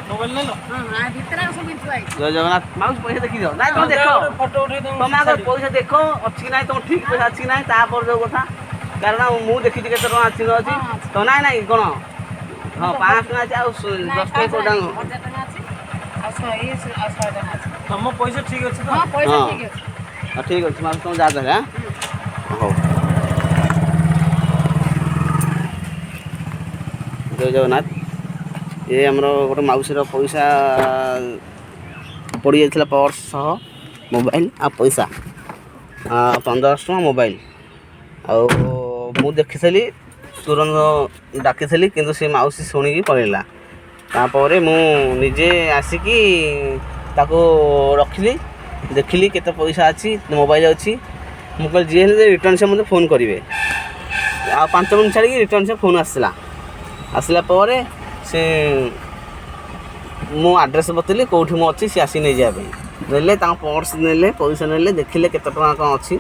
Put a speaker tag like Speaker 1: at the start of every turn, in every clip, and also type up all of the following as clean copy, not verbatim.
Speaker 1: Mobile ले लो
Speaker 2: हां भीतर सब मिलुआ
Speaker 3: जय जगन्नाथ माउस पैसा देखि दियो नाइ तुम देखो
Speaker 1: फोटो उठे तुम
Speaker 3: तुम अगर पैसा देखो अछि कि नाइ तुम ठीक पैसा अछि कि नाइ ता पर जो कथा कारण मु देखि केते टका अछि न अछि तो नाइ नाइ कोन हां 5 टका अछि आ 10 टका कोडा
Speaker 2: 1000 टका अछि आ 100 टका अछि
Speaker 1: हम पैसा ठीक अछि तो
Speaker 2: हां पैसा ठीक अछि
Speaker 3: हां ठीक अछि माउस तुम जा दे हां हो जय जगन्नाथ ये हमरो गोटे माउसीर पैसा पड़ी जाइଥିଲା पर्स सह मोबाइल आ पैसा 1500 टका मोबाइल ଆଉ ମୁଁ ଦେଖିଥିଲି ତୁରନ୍ତ ଡାକିଥିଲି କିନ୍ତୁ ସେ ମାଉସୀ ଶୁଣିକି ପଳେଇଲା ତାପରେ ମୁଁ ନିଜେ ଆସିକି ତାକୁ ରଖିଲି ଦେଖିଲି କେତେ ପଇସା ଅଛି ମୋବାଇଲ ଅଛି ମୁଁ କହିଲି ଯିଏ ହେଲେ ରିଟର୍ନ ସେ ମୋତେ ଫୋନ୍ କରିବେ ଆଉ 5 ମିନିଟ୍ ଛାଡ଼ିକି ରିଟର୍ନ ସେ ଫୋନ୍ ଆସିଲା ପରେ ସେ ମୁଁ ଆଡ୍ରେସ୍ ବତେଇଲି କେଉଁଠି ମୁଁ ଅଛି ସେ ଆସି ନେଇଯିବା ପାଇଁ ନେଲେ ତାଙ୍କ ପର୍ସ ନେଲେ ପଇସା ନେଲେ ଦେଖିଲେ କେତେ ଟଙ୍କା କ'ଣ ଅଛି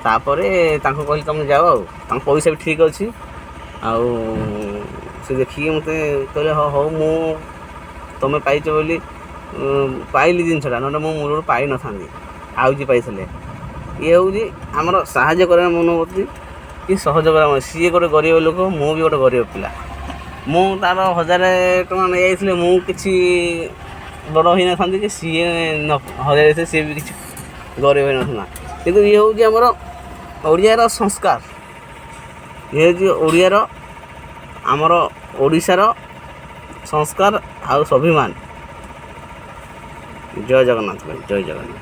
Speaker 3: ତାପରେ ତାଙ୍କୁ କହିଲି ତୁମେ ଯାଅ ଆଉ ତାଙ୍କ ପଇସା ବି ଠିକ୍ ଅଛି ଆଉ ସେ ଦେଖିକି ମୋତେ କହିଲେ ହଁ ହଉ ମୁଁ ତୁମେ ପାଇଛ ବୋଲି ପାଇଲି ଜିନିଷଟା ନହେଲେ ମୁଁ ମୂଳରୁ ପାଇନଥାନ୍ତି ଆଉ ଯିଏ ପାଇଥିଲେ ଇଏ ହେଉଛି ଆମର ସାହାଯ୍ୟ କରିବା ମନୋବୃତ୍ତି କି ସହଯୋଗ କରିବା ସିଏ ଗୋଟେ ଗରିବ ଲୋକ ମୁଁ ବି ଗୋଟେ ଗରିବ ପିଲା ମୁଁ ତାର 1000 ଟଙ୍କା ନେଇଯାଇଥିଲେ ମୁଁ କିଛି ବଡ଼ ହୋଇନଥାନ୍ତି କି ସିଏ 1000 ଯାଇଥିଲେ ସିଏ ବି କିଛି ଗରିବ ହୋଇନଥାନ୍ତା କିନ୍ତୁ ଇଏ ହେଉଛି ଆମର ଓଡ଼ିଆର ସଂସ୍କାର ଇଏ ହେଉଛି ଓଡ଼ିଆର ଆମର ଓଡ଼ିଶାର ସଂସ୍କାର ଆଉ ସ୍ୱାଭିମାନ ଜୟ ଜଗନ୍ନାଥ ଭାଇ ଜୟ ଜଗନ୍ନାଥ।